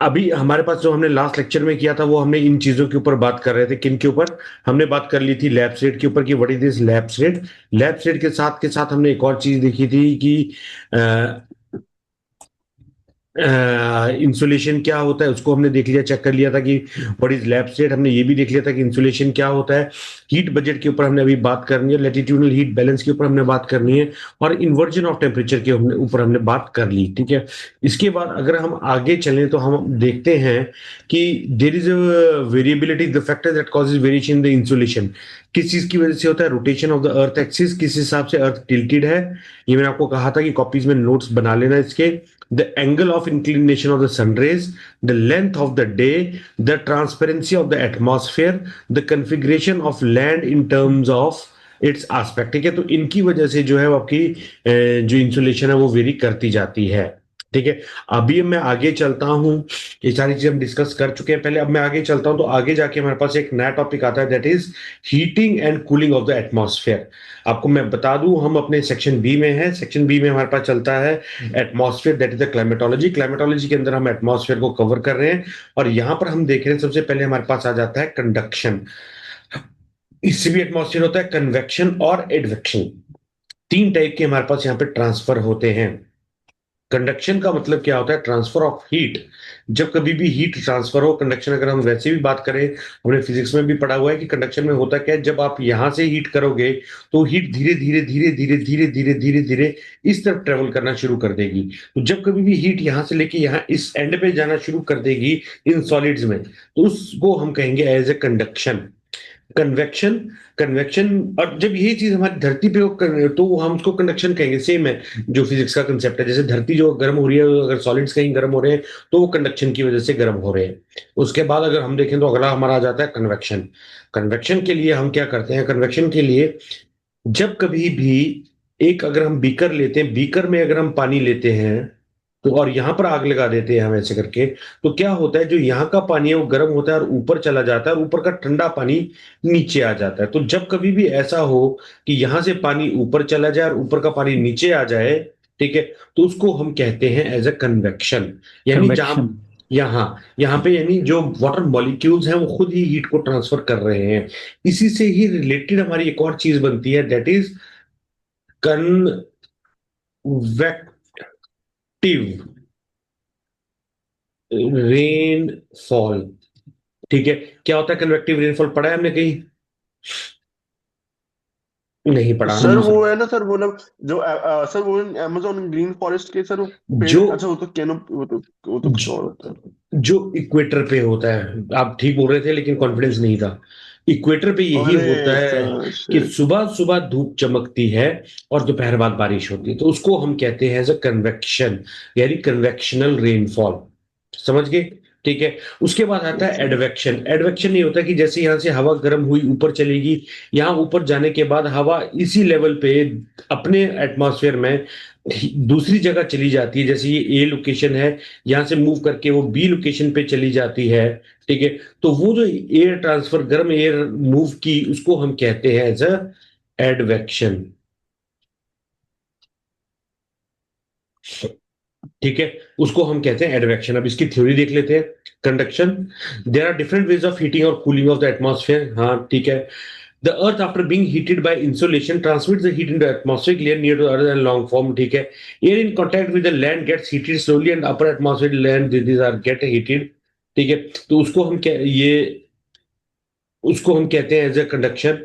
अभी हमारे पास जो हमने लास्ट लेक्चर में किया था वो हमने इन चीजों के ऊपर बात कर रहे थे। किन के ऊपर? हमने बात कर ली थी लैप्स रेट के ऊपर कि what is this lapse rate. Lapse rate के साथ हमने एक और चीज देखी थी कि इंसुलेशन क्या होता है, उसको हमने देख लिया, चेक कर लिया था कि व्हाट इज लैप स्टेट। हमने ये भी देख लिया था कि इंसुलेशन क्या होता है। हीट बजट के ऊपर हमने अभी बात करनी है, लैटिट्यूडनल हीट बैलेंस के ऊपर हमने बात करनी है, और इन्वर्जन ऑफ टेम्परेचर के ऊपर हमने बात कर ली। ठीक है। इसके बाद अगर हम आगे चलें तो हम देखते हैं कि there is a variability, the factor that causes variation in the insolation. किस चीज की वजह से होता है? Rotation of the earth axis, किस हिसाब से अर्थ टिल्टेड है। ये मैंने आपको कहा था कि कॉपीज में नोट्स बना लेना इसके। the angle of inclination of the sun rays, the length of the day, the transparency of the atmosphere, the configuration of land in terms of it's aspect. ठीक है, तो इनकी वजह से जो है वो आपकी जो इंसुलेशन है वो वेरी करती जाती है। ठीक है। अभी मैं आगे चलता हूं, ये सारी चीजें हम डिस्कस कर चुके हैं पहले। अब मैं आगे चलता हूं तो आगे जाके हमारे पास एक नया टॉपिक आता है, that is heating and cooling of the atmosphere. आपको मैं बता दूं, हम अपने सेक्शन बी में हैं। सेक्शन बी में हमारे पास चलता है atmosphere, that is the climatology. Climatology के अंदर हम एटमॉस्फेयर को कवर कर रहे हैं, और यहां पर हम देख रहे हैं सबसे पहले हमारे पास आ जाता है कंडक्शन। इससे भी एटमॉस्फेयर होता है कन्वेक्शन और एडवेक्शन। तीन टाइप के हमारे पास यहाँ पे ट्रांसफर होते हैं। कंडक्शन का मतलब क्या होता है? Transfer of heat. जब कभी भी हीट ट्रांसफर हो, कंडक्शन अगर हम वैसे भी बात करें, हमने फिजिक्स में भी पढ़ा हुआ है कि कंडक्शन में होता क्या है, जब आप यहां से हीट करोगे तो हीट धीरे धीरे धीरे धीरे धीरे धीरे धीरे धीरे इस तरफ ट्रेवल करना शुरू कर देगी। तो जब कभी भी हीट यहां से लेके यहाँ इस एंड पे जाना शुरू कर देगी इन सॉलिड्स में, तो उसको हम कहेंगे as a conduction. Convection, convection. और जब ये चीज हमारी धरती पे तो हम उसको कंडक्शन कहेंगे। सेम है जो फिजिक्स का कंसेप्ट है, जैसे धरती जो गर्म हो रही है, अगर सॉलिड्स कहीं गर्म हो रहे हैं तो वो कंडक्शन की वजह से गर्म हो रहे हैं। उसके बाद अगर हम देखें तो अगला हमारा आ जाता है कन्वेक्शन। कन्वेक्शन के लिए हम क्या करते हैं? कन्वेक्शन के लिए जब कभी भी एक अगर हम बीकर लेते हैं, बीकर में अगर हम पानी लेते हैं तो और यहां पर आग लगा देते हैं हम ऐसे करके, तो क्या होता है? जो यहाँ का पानी है वो गर्म होता है और ऊपर चला जाता है, और ऊपर का ठंडा पानी नीचे आ जाता है। तो जब कभी भी ऐसा हो कि यहां से पानी ऊपर चला जाए और ऊपर का पानी नीचे आ जाए, ठीक है, तो उसको हम कहते हैं एज अ कन्वेक्शन। यानी जहां कन्वेक्शन। यहाँ यहाँ पे यानी जो वाटर मॉलिक्यूल्स हैं वो खुद ही हीट को ट्रांसफर कर रहे हैं। इसी से ही रिलेटेड हमारी एक और चीज बनती है, दैट इज कन्वेक्टिव रेनफॉल। ठीक है। क्या होता है कन्वेक्टिव रेनफॉल? पढ़ा है हमने कहीं? नहीं पढ़ा सर हम वो सब। है ना सर, वो लोग जो सर वो अमेजोन ग्रीन फॉरेस्ट के सर वो पेड़, जो अच्छा वो तो कैनो, वो तो कुछ और होता है। जो इक्वेटर पे होता है, आप ठीक बोल रहे थे लेकिन कॉन्फिडेंस नहीं था। इक्वेटर पे यही अरे होता है सर कि shit। सुबह सुबह धूप चमकती है और दोपहर बाद बारिश होती है, तो उसको हम कहते हैं एज अ कन्वेक्शन, यानी कन्वेक्शनल रेनफॉल। समझ गए? ठीक है। उसके बाद आता है एडवेक्शन। एडवेक्शन ये होता है कि जैसे यहां से हवा गर्म हुई ऊपर चलेगी, यहां ऊपर जाने के बाद हवा इसी लेवल पे अपने एटमॉस्फेयर में दूसरी जगह चली जाती है। जैसे ये ए लोकेशन है, यहां से मूव करके वो बी लोकेशन पे चली जाती है। ठीक है। तो वो जो एयर ट्रांसफर, गर्म एयर मूव की, उसको हम कहते हैं एज अ एडवेक्शन। ठीक है। उसको हम कहते हैं एडवेक्शन। अब इसकी थ्योरी देख लेते हैं। Conduction, there are different ways of heating और कूलिंग ऑफ द एटमॉस्फेयर। हाँ ठीक है। The earth after being heated by insolation transmits the heat in the atmospheric layer near to earth and long form. ठीक है। Air in contact with the land gets heated slowly and upper atmospheric land these are get heated. ठीक है। तो उसको हम क्या ये उसको हम कहते हैं एज ए कंडक्शन।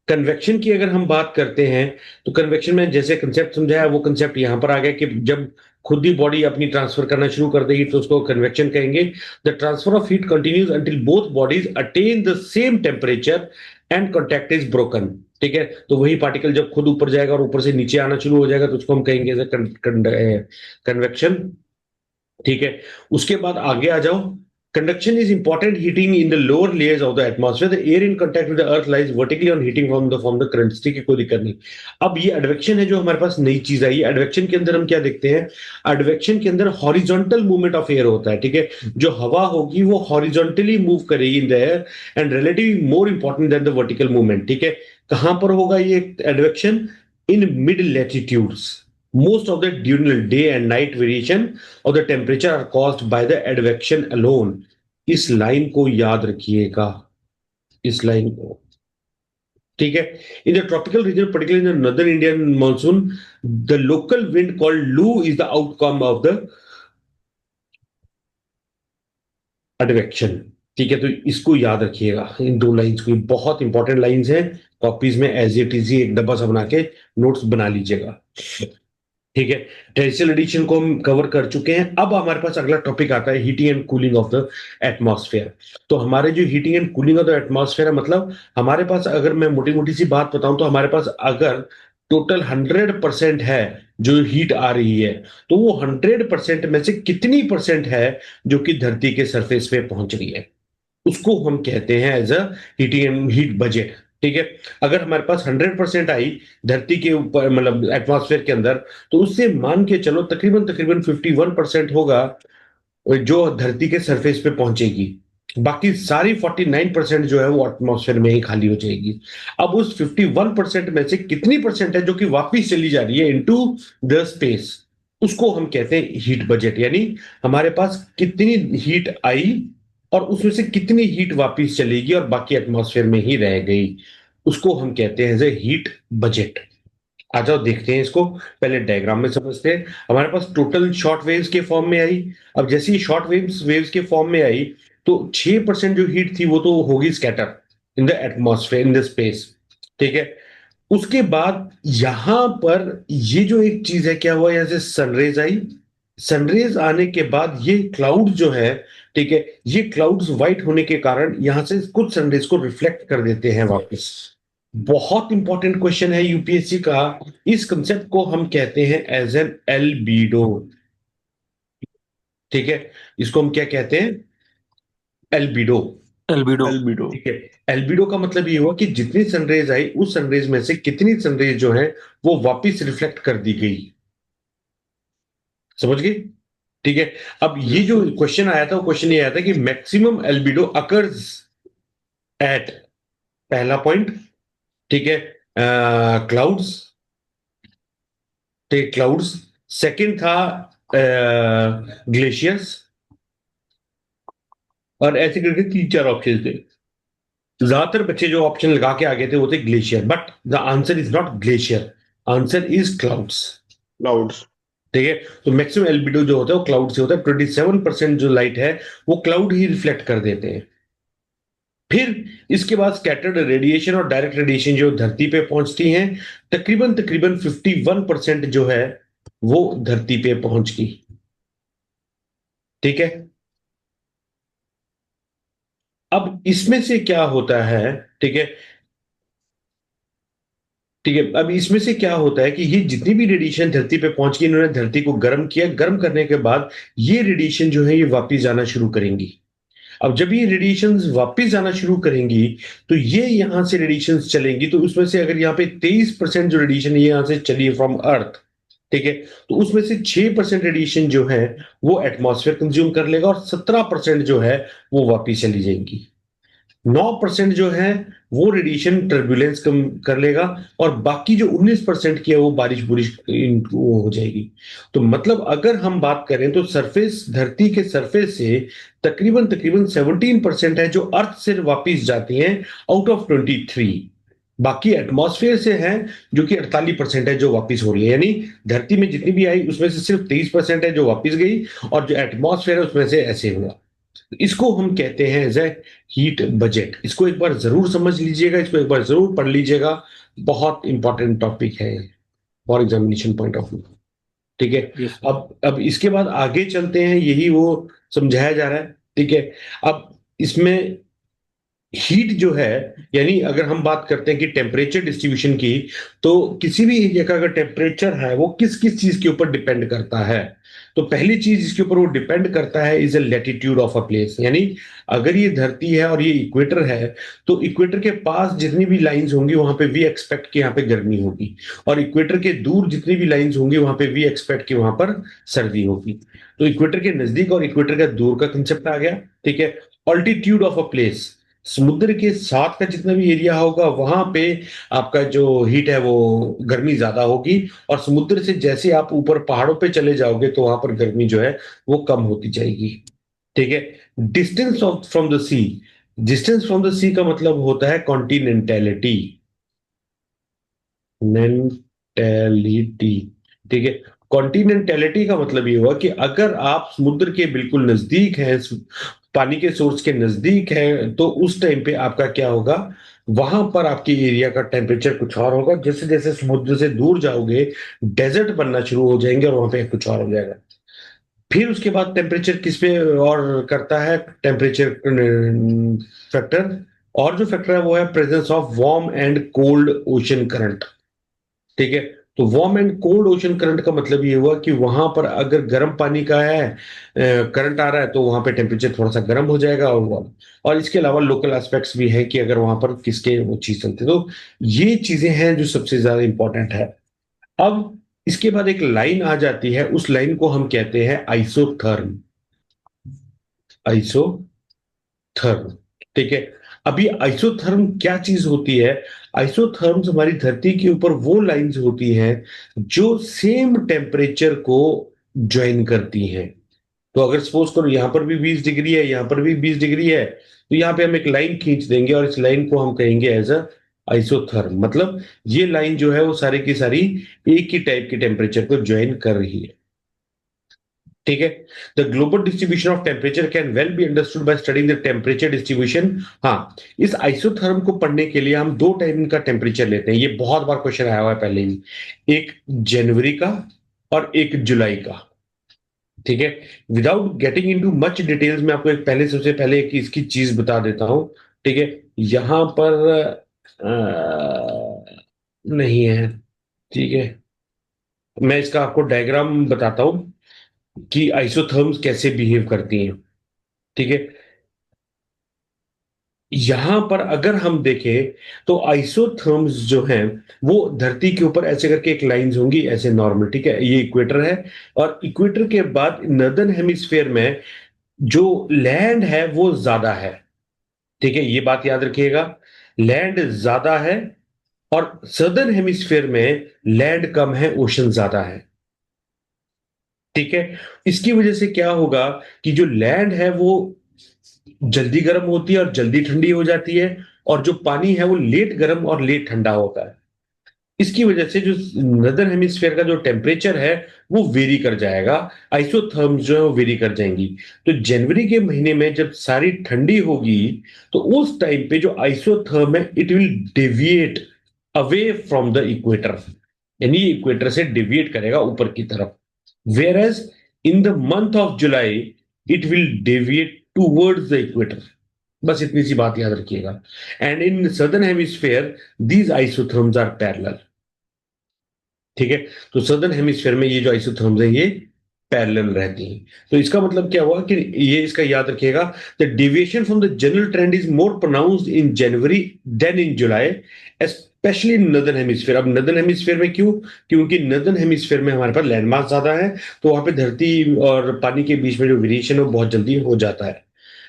कन्वेक्शन की अगर हम बात करते हैं तो कन्वेक्शन में जैसे कंसेप्ट समझाया वो कंसेप्ट यहां पर आ गया कि जब खुद ही बॉडी अपनी ट्रांसफर करना शुरू कर देगी तो उसको कन्वेक्शन कहेंगे। The transfer of heat continues until both bodies attain the same temperature and contact is broken. ठीक है। तो वही पार्टिकल जब खुद ऊपर जाएगा और ऊपर से नीचे आना शुरू हो जाएगा तो उसको हम कहेंगे एज कन्वेक्शन। ठीक है। उसके बाद आगे आ जाओ। Conduction is important heating in the lower layers of the atmosphere, the air in contact with the earth lies vertically on heating from the currents. ठीक है, कोई दिक्कत नहीं। अब ये एडवेक्शन है जो हमारे पास नई चीज आई है। एडवेक्शन के अंदर हम क्या देखते हैं? एडवेक्शन के अंदर हॉरिजॉन्टल मूवमेंट ऑफ एयर होता है। ठीक है। जो हवा होगी वो हॉरिजॉन्टली मूव करेगी in the air and relatively more important than the vertical movement. ठीक है। कहां पर होगा ये advection? In mid latitudes. Most of the diurnal day and night variation of the temperature are caused by the advection alone. इस line को याद रखिएगा, इस लाइन को, ठीक है। In the tropical region, particularly in the northern Indian monsoon, the local wind called Loo is the outcome of the advection. ठीक है, तो इसको याद रखिएगा, इन दो लाइंस को, बहुत इंपॉर्टेंट लाइंस हैं। कॉपीज में एज इट इज एक डब्बा सा बना के नोट्स बना लीजिएगा, ठीक है। टेरेस्ट्रियल एडिशन को हम कवर कर चुके हैं। अब हमारे पास अगला टॉपिक आता है heating and cooling of the atmosphere. तो हमारे जो heating and cooling of the atmosphere है, मतलब हमारे पास, अगर मैं मोटी मोटी सी बात बताऊं, तो हमारे पास अगर टोटल 100% है जो हीट आ रही है, तो वो 100% में से कितनी परसेंट है जो कि धरती के सरफेस पे पहुंच रही है, उसको हम कहते हैं as a heating and heat budget. ठीक है, अगर हमारे पास 100% आई धरती के ऊपर, मतलब एटमॉस्फेयर के अंदर, तो उससे मान के चलो तकरीबन तकरीबन 51% होगा जो धरती के सरफेस पे पहुंचेगी। बाकी सारी 49% जो है वो एटमॉस्फेयर में ही खाली हो जाएगी। अब उस 51% में से कितनी परसेंट है जो कि वापिस चली जा रही है इनटू द स्पेस, उसको हम कहते हैं हीट बजट। यानी हमारे पास कितनी हीट आई और उसमें से कितनी हीट वापिस चलेगी और बाकी एटमॉस्फेयर में ही रह गई, उसको हम कहते हैं हीट बजट। आ जाओ देखते हैं इसको, पहले डायग्राम में समझते हैं। हमारे पास टोटल शॉर्ट वेव्स के फॉर्म में आई। अब जैसे ही शॉर्ट वेव्स वेव्स के फॉर्म में आई, तो 6% जो हीट थी वो तो होगी scatter in the atmosphere, in the space, ठीक है। उसके बाद यहां पर ये जो एक चीज है, क्या हुआ, यहां से सनरेज आई। सनरेज आने के बाद ये क्लाउड जो है, ठीक है, ये क्लाउड्स व्हाइट होने के कारण यहां से कुछ सनरेज को रिफ्लेक्ट कर देते हैं वापस। बहुत इंपॉर्टेंट क्वेश्चन है यूपीएससी का। इस कंसेप्ट को हम कहते हैं एज एन एल्बीडो, ठीक है। इसको हम क्या कहते हैं, एल्बीडो। एल्बिडो। एल्बिडो। ठीक है, एल्बीडो का मतलब ये हुआ कि जितनी सनरेज आई उस सनरेज में से कितनी सनरेज जो है वो वापस रिफ्लेक्ट कर दी गई। समझ गए, ठीक है। अब ये जो क्वेश्चन आया था, वो क्वेश्चन ये आया था कि मैक्सिमम एल्बिडो अकर्स एट, पहला पॉइंट, ठीक है, क्लाउड्स, ठीक, क्लाउड्स। सेकंड था ग्लेशियर्स, और ऐसे करके 3 4 ऑप्शन थे। ज्यादातर बच्चे जो ऑप्शन लगा के आगे थे वो थे glacier, but the answer is not glacier, answer is clouds. Clouds. ठीक है, तो मैक्सिमम एल्बिडो जो होता है वो क्लाउड से होता है। 27% जो लाइट है वो क्लाउड ही रिफ्लेक्ट कर देते हैं। फिर इसके बाद स्कैटर्ड रेडिएशन और डायरेक्ट रेडिएशन जो धरती पे पहुंचती हैं, तकरीबन तकरीबन 51% जो है वो धरती पे पहुंच गई। ठीक है, अब इसमें से क्या होता है, ठीक है, ठीक है, अब इसमें से क्या होता है कि ये जितनी भी रेडिएशन धरती पे पहुंच गई, इन्होंने धरती को गर्म किया। गर्म करने के बाद ये रेडिएशन जो है ये वापिस जाना शुरू करेंगी। अब जब ये रेडिएशंस वापस जाना शुरू करेंगी, तो ये यहां से रेडिएशंस चलेंगी, तो उसमें से अगर यहाँ पे 23% जो रेडिएशन ये यहां से चली है फ्रॉम अर्थ, ठीक है, तो उसमें से 6% रेडिएशन जो है वो एटमॉस्फेयर कंज्यूम कर लेगा, और 17% जो है वो वापिस चली जाएंगी। 9% जो है वो रेडिएशन टर्बुलेंस कम कर लेगा, और बाकी जो 19% की है वो बारिश बुरिश वो हो जाएगी। तो मतलब अगर हम बात करें तो सरफेस, धरती के सरफेस से तकरीबन तकरीबन 17% है जो अर्थ से वापिस जाती हैं आउट ऑफ 23। बाकी एटमॉस्फेयर से है जो कि 48% है जो वापिस हो रही है। यानी धरती में जितनी भी आई उसमें से सिर्फ 23% है जो वापिस गई, और जो एटमॉस्फेयर है उसमें से ऐसे हुआ। इसको हम कहते हैं एज ए हीट बजट। इसको एक बार जरूर समझ लीजिएगा, इसको एक बार जरूर पढ़ लीजिएगा, बहुत इंपॉर्टेंट टॉपिक है for examination point of view. ठीक है, यस सर। अब इसके बाद आगे चलते हैं, यही वो समझाया जा रहा है। ठीक है, अब इसमें हीट जो है, यानी अगर हम बात करते हैं कि टेम्परेचर डिस्ट्रीब्यूशन की, तो किसी भी एरिया का अगर टेम्परेचर है वो किस किस चीज के ऊपर डिपेंड करता है। तो पहली चीज इसके ऊपर वो डिपेंड करता है is a latitude of a place. यानी अगर ये धरती है और ये इक्वेटर है, तो इक्वेटर के पास जितनी भी लाइंस होंगी वहां पे वी एक्सपेक्ट कि यहाँ पे गर्मी होगी, और इक्वेटर के दूर जितनी भी लाइंस होंगी वहां पे वी एक्सपेक्ट कि वहां पर सर्दी होगी। तो इक्वेटर के नजदीक और इक्वेटर का दूर का कंसेप्ट आ गया। ठीक है, ऑल्टीट्यूड ऑफ अ प्लेस, समुद्र के साथ का जितना भी एरिया होगा वहां पे आपका जो हीट है वो गर्मी ज्यादा होगी, और समुद्र से जैसे आप ऊपर पहाड़ों पे चले जाओगे तो वहां पर गर्मी जो है वो कम होती जाएगी। ठीक है। Distance of from the sea, distance from the sea का मतलब होता है कॉन्टिनेंटैलिटी, नेंटेलिटी। ठीक है। कॉन्टिनेंटैलिटी का मतलब ये हुआ कि अगर आप समुद्र के बिल्कुल नजदीक हैं, पानी के सोर्स के नजदीक है, तो उस टाइम पे आपका क्या होगा, वहां पर आपके एरिया का टेम्परेचर कुछ और होगा। जैसे जैसे समुद्र से दूर जाओगे डेजर्ट बनना शुरू हो जाएंगे और वहां पे कुछ और हो जाएगा। फिर उसके बाद टेम्परेचर किस पे और करता है, टेम्परेचर फैक्टर, और जो फैक्टर है वो है presence of warm and cold ocean current. ठीक है। तो warm and cold ocean current का मतलब ये हुआ कि वहां पर अगर गर्म पानी का है करंट आ रहा है तो वहां पे टेम्परेचर थोड़ा सा गर्म हो जाएगा, और इसके अलावा लोकल एस्पेक्ट्स भी है कि अगर वहां पर किसके वो चीज चलती है। तो ये चीजें हैं जो सबसे ज्यादा इंपॉर्टेंट है। अब इसके बाद एक लाइन आ जाती है, उस लाइन को हम कहते हैं आइसोथर्म। आइसोथर्म। ठीक है। अभी आइसोथर्म क्या चीज होती है? आइसोथर्म्स हमारी धरती के ऊपर वो लाइंस होती हैं जो सेम टेम्परेचर को ज्वाइन करती हैं। तो अगर सपोज करो यहां पर भी 20 डिग्री है, यहां पर भी 20 डिग्री है, तो यहां पे हम एक लाइन खींच देंगे और इस लाइन को हम कहेंगे एज अ आइसोथर्म। मतलब ये लाइन जो है वो सारी की सारी एक ही टाइप के टेम्परेचर को ज्वाइन कर रही है। ठीक है। The global distribution of temperature can well be understood by studying the temperature distribution. हाँ, इस आइसोथर्म को पढ़ने के लिए हम दो टाइम का टेम्परेचर लेते हैं। ये बहुत बार क्वेश्चन आया हुआ है पहले ही, एक जनवरी का और एक जुलाई का। ठीक है। Without getting into much details मैं आपको एक पहले सबसे पहले एक इसकी चीज बता देता हूं। ठीक है। यहां पर नहीं है। ठीक है। मैं इसका आपको डायग्राम बताता हूं कि आइसोथर्म्स कैसे बिहेव करती हैं। ठीक है। यहां पर अगर हम देखें तो आइसोथर्म्स जो हैं वो धरती के ऊपर ऐसे करके एक लाइंस होंगी ऐसे नॉर्मल। ठीक है। ये इक्वेटर है, और इक्वेटर के बाद नर्दर्न हेमिस्फेयर में जो लैंड है वो ज्यादा है। ठीक है, ये बात याद रखिएगा। लैंड ज्यादा है, और सदर्न हेमिस्फेयर में लैंड कम है, ओशन ज्यादा है। ठीक है। इसकी वजह से क्या होगा कि जो लैंड है वो जल्दी गर्म होती है और जल्दी ठंडी हो जाती है, और जो पानी है वो लेट गर्म और लेट ठंडा होता है। इसकी वजह से जो नदर्न हेमिस्फेयर का जो टेम्परेचर है वो वेरी कर जाएगा, आइसोथर्म्स जो है वो वेरी कर जाएंगी। तो जनवरी के महीने में जब सारी ठंडी होगी तो उस टाइम पे जो आइसोथर्म है it will deviate away from the equator, यानी इक्वेटर से डेविएट करेगा ऊपर की तरफ। Whereas in the month of July it will deviate towards the equator. बस इतनी सी बात याद रखिएगा। And in southern hemisphere these isotherms are parallel. ठीक है। तो सदर्न हेमिस्फेयर में ये जो आइसोथर्म्स हैं ये पैरेलल रहती हैं। तो इसका मतलब क्या हुआ कि ये इसका याद रखिएगा, the deviation from the general trend is more pronounced in January than in July, especially in northern hemisphere. अब नदर्न हेमिस्फेयर में क्यों? क्योंकि नदर्न हेमिस्फेयर में हमारे पास लैंड मास ज्यादा है, तो वहां पे धरती और पानी के बीच में जो वेरिएशन है वो बहुत जल्दी हो जाता है।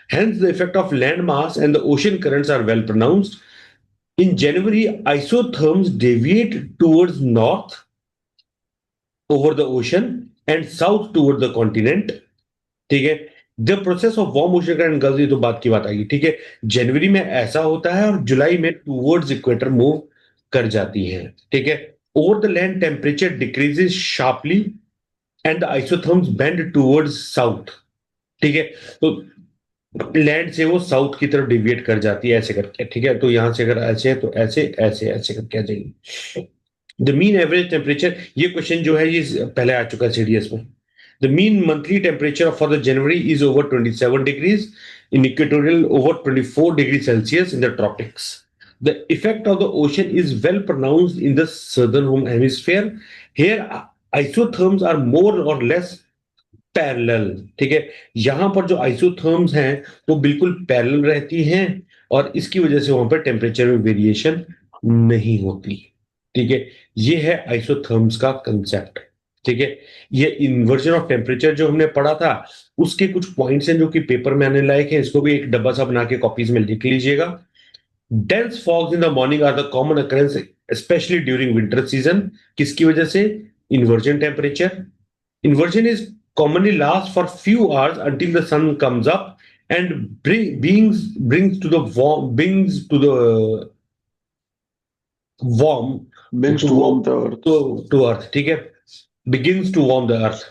Hence, the effect of land mass and the ocean currents are well pronounced. In January, isotherms deviate towards north over the ocean and south toward the continent. ठीक है। The process of warm ocean current girls, ये तो बात की बात आएगी। ठीक है। जनवरी में ऐसा होता है और जुलाई में टूवर्ड्स इक्वेटर मूव कर जाती है। ठीक है। Over the land temperature decreases sharply and the isotherms bend towards south. ठीक है। तो लैंड से वो साउथ की तरफ डिविएट कर जाती है ऐसे करके। ठीक है। तो यहां से अगर ऐसे है तो ऐसे ऐसे ऐसे करके आ जाएगी। द मीन एवरेज टेम्परेचर, ये क्वेश्चन जो है ये पहले आ चुका है सीडीएस में। The mean monthly temperature for the January is over 27 degrees in equatorial, over 24 degree Celsius in the tropics. The effect of the ocean is well pronounced in the southern home hemisphere. Here isotherms are more और less parallel. ठीक है। यहां पर जो isotherms हैं वो बिल्कुल parallel रहती हैं, और इसकी वजह से वहां पर टेम्परेचर में वेरिएशन नहीं होती। ठीक है। ये है आइसोथर्म्स का कंसेप्ट। ठीक है। ये इन्वर्जन ऑफ टेम्परेचर जो हमने पढ़ा था, उसके कुछ पॉइंट्स हैं जो कि पेपर में आने लायक है, इसको भी एक डब्बा सा बना के कॉपीज में लिख लीजिएगा। Dense fogs in the morning are the common occurrence especially during winter season. किसकी वजह से? Inversion temperature. Inversion is commonly lasts for few hours until the sun comes up and brings to the warm Brings to warm the earth. to earth, ठीक है, begins to warm the earth.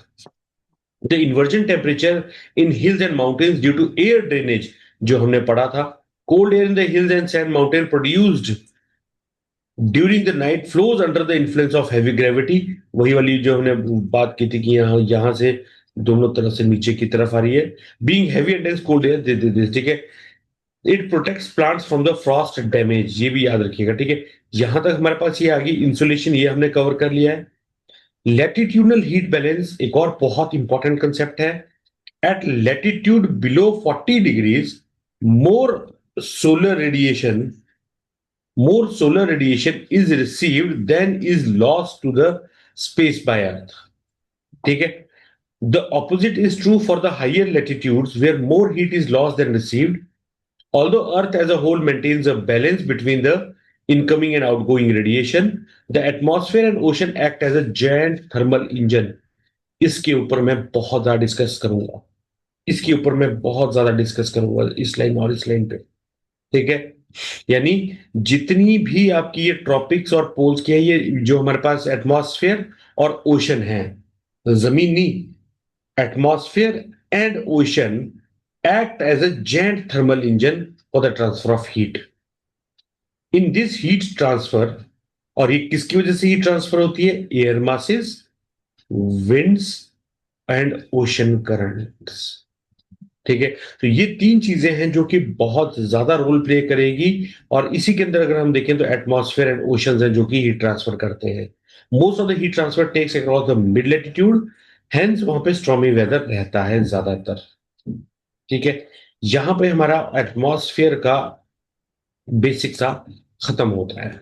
The inversion temperature in hills and mountains due to air drainage जो हमने पढ़ा था, cold air in the hills and sand mountain produced during the night flows under the influence of heavy gravity. वही वाली जो हमने बात की थी कि यहां से दोनों तरफ से नीचे की तरफ आ रही है। Being heavy and dense cold air, ठीक है। It protects plants from the Frost damage, ये भी याद रखिएगा, ठीक है। यहां तक हमारे पास ये आ गई इंसुलेशन, ये हमने कवर कर लिया है। लैटिट्यूडनल हीट बैलेंस एक और बहुत इंपॉर्टेंट कंसेप्ट है। At latitude below 40 degrees more solar radiation more solar radiation is received than is lost to the space by earth, ठीक है। The opposite is true for the higher latitudes where more heat is lost than received. Although earth as a whole maintains a balance between the incoming and outgoing radiation, the atmosphere and ocean act as a giant thermal engine. इसके ऊपर मैं बहुत ज्यादा discuss करूंगा, इसके ऊपर मैं बहुत ज्यादा डिस्कस करूंगा इस लाइन और इस लाइन पे, ठीक है। यानी जितनी भी आपकी ये ट्रॉपिक्स और पोल्स की है, ये जो हमारे पास एटमॉस्फेयर और ओशन है, जमीन नहीं, atmosphere and ocean act as a giant thermal engine for the transfer of heat. In this heat transfer, और ये किसकी वजह से हीट ट्रांसफर होती है? Air masses, winds and ocean currents, ठीक है। तो ये तीन चीजें हैं जो कि बहुत ज्यादा रोल प्ले करेगी, और इसी के अंदर अगर हम देखें तो एटमॉस्फेयर एंड ओशंस हैं जो कि हीट ट्रांसफर करते हैं। Most of the heat transfer takes across the mid latitude, hence वहां पे स्टॉर्मी वेदर रहता है ज्यादातर, ठीक है। यहां पे हमारा एटमॉस्फेयर का बेसिक सा खत्म होता है।